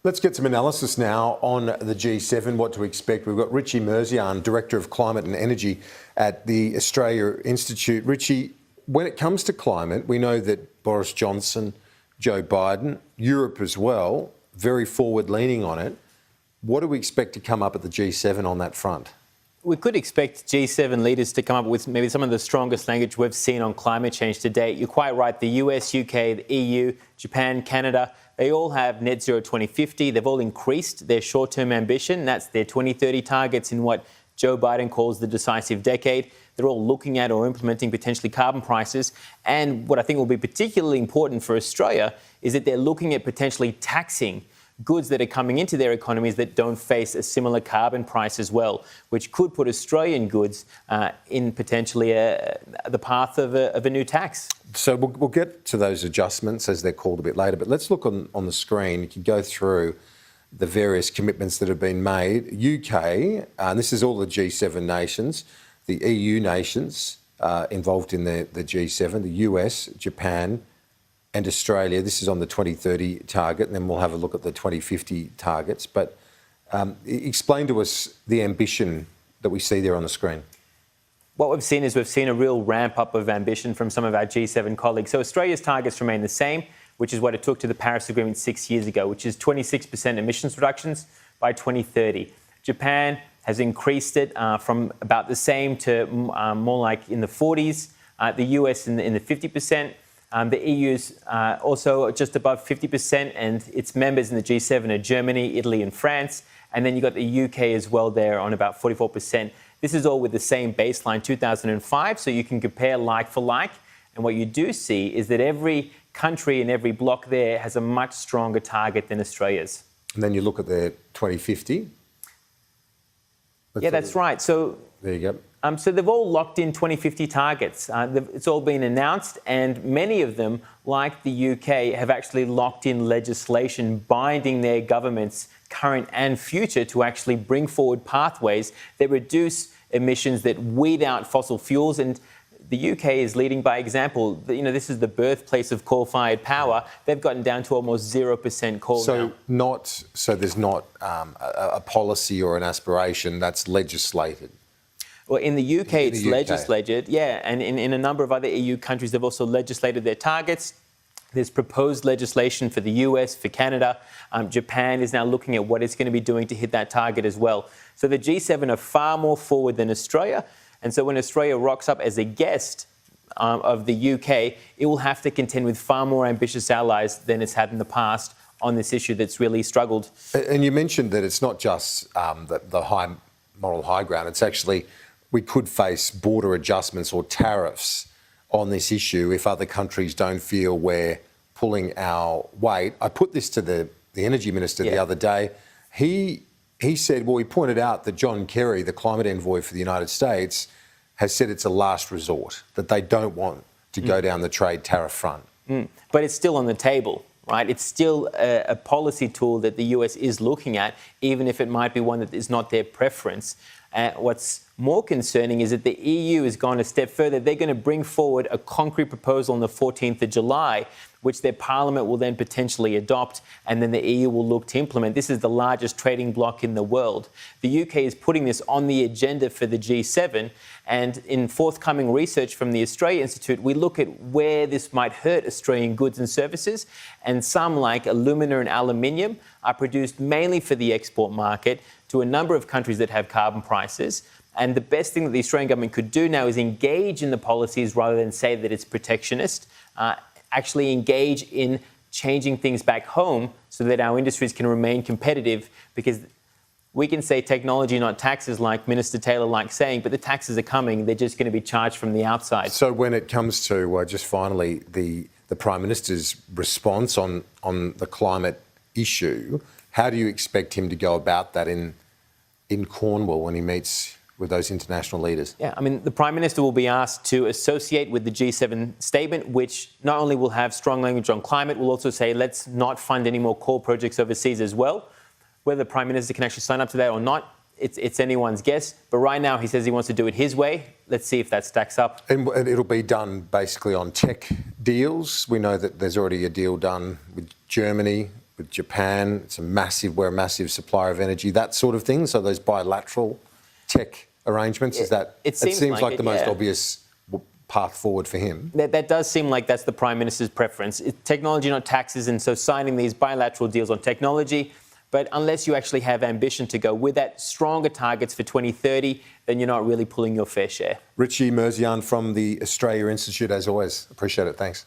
Let's get some analysis now on the G7, what to expect. We've got Richie Merzian, Director of Climate and Energy at the Australia Institute. Richie, when it comes to climate, we know that Boris Johnson, Joe Biden, Europe as well, very forward-leaning on it. What do we expect to come up at the G7 on that front? We could expect G7 leaders to come up with maybe some of the strongest language we've seen on climate change to date. You're quite right. The US, UK, the EU, Japan, Canada, they all have net zero 2050. They've all increased their short-term ambition. That's their 2030 targets in what Joe Biden calls the decisive decade. They're all looking at or implementing potentially carbon prices. And what I think will be particularly important for Australia is that they're looking at potentially taxing goods that are coming into their economies that don't face a similar carbon price as well, which could put Australian goods in potentially the path of a new tax. So we'll get to those adjustments, as they're called, a bit later, but let's look on the screen. You can go through the various commitments that have been made. UK, and this is all the G7 nations, the EU nations involved in the G7, the US, Japan, and Australia. This is on the 2030 target, and then we'll have a look at the 2050 targets. But explain to us the ambition that we see there on the screen. What we've seen is a real ramp up of ambition from some of our G7 colleagues. So Australia's targets remain the same, which is what it took to the Paris Agreement 6 years ago, which is 26% emissions reductions by 2030. Japan has increased it from about the same to more like in the 40s, the US in the 50%. The EU's also just above 50%, and its members in the G7 are Germany, Italy and France. And then you've got the UK as well there on about 44%. This is all with the same baseline, 2005, so you can compare like for like. And what you do see is that every country and every bloc there has a much stronger target than Australia's. And then you look at their 2050. Yeah, that's right. So there you go. So they've all locked in 2050 targets. It's all been announced, and many of them, like the UK, have actually locked in legislation binding their governments, current and future, to actually bring forward pathways that reduce emissions, that weed out fossil fuels. And the UK is leading by example. You know, this is the birthplace of coal-fired power. They've gotten down to almost 0% coal now. So there's not a policy or an aspiration that's legislated. Well, in the UK, it's legislated, yeah, and in a number of other EU countries, they've also legislated their targets. There's proposed legislation for the US, for Canada. Japan is now looking at what it's going to be doing to hit that target as well. So the G7 are far more forward than Australia. And so when Australia rocks up as a guest of the UK, it will have to contend with far more ambitious allies than it's had in the past on this issue that's really struggled. And you mentioned that it's not just the high moral high ground. It's actually, we could face border adjustments or tariffs on this issue if other countries don't feel we're pulling our weight. I put this to the Energy Minister the other day. He said, well, he pointed out that John Kerry, the climate envoy for the United States, has said it's a last resort, that they don't want to go down the trade tariff front. But it's still on the table, right? It's still a policy tool that the US is looking at, even if it might be one that is not their preference. What's more concerning is that the EU has gone a step further. They're going to bring forward a concrete proposal on the 14th of July, which their parliament will then potentially adopt, and then the EU will look to implement. This is the largest trading bloc in the world. The UK is putting this on the agenda for the G7, and in forthcoming research from the Australia Institute, we look at where this might hurt Australian goods and services, and some, like alumina and aluminium, are produced mainly for the export market to a number of countries that have carbon prices. And the best thing that the Australian government could do now is engage in the policies rather than say that it's protectionist, actually engage in changing things back home so that our industries can remain competitive, because we can say technology, not taxes, like Minister Taylor likes saying, but the taxes are coming. They're just going to be charged from the outside. So when it comes to, just finally, the Prime Minister's response on the climate issue, how do you expect him to go about that in Cornwall when he meets with those international leaders? Yeah, I mean, the Prime Minister will be asked to associate with the G7 statement, which not only will have strong language on climate, will also say, let's not fund any more coal projects overseas as well. Whether the Prime Minister can actually sign up to that or not, it's anyone's guess. But right now, he says he wants to do it his way. Let's see if that stacks up. And it'll be done basically on tech deals. We know that there's already a deal done with Germany with Japan. We're a massive supplier of energy, that sort of thing. So those bilateral tech arrangements, it seems like the most obvious path forward for him. That does seem like that's the Prime Minister's preference. Technology, not taxes, and so signing these bilateral deals on technology. But unless you actually have ambition to go with that, stronger targets for 2030, then you're not really pulling your fair share. Richie Merzian from the Australia Institute, as always. Appreciate it. Thanks.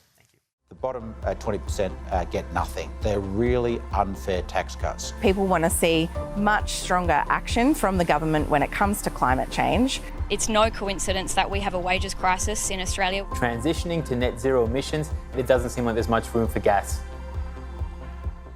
The bottom 20% get nothing. They're really unfair tax cuts. People want to see much stronger action from the government when it comes to climate change. It's no coincidence that we have a wages crisis in Australia. Transitioning to net zero emissions, it doesn't seem like there's much room for gas.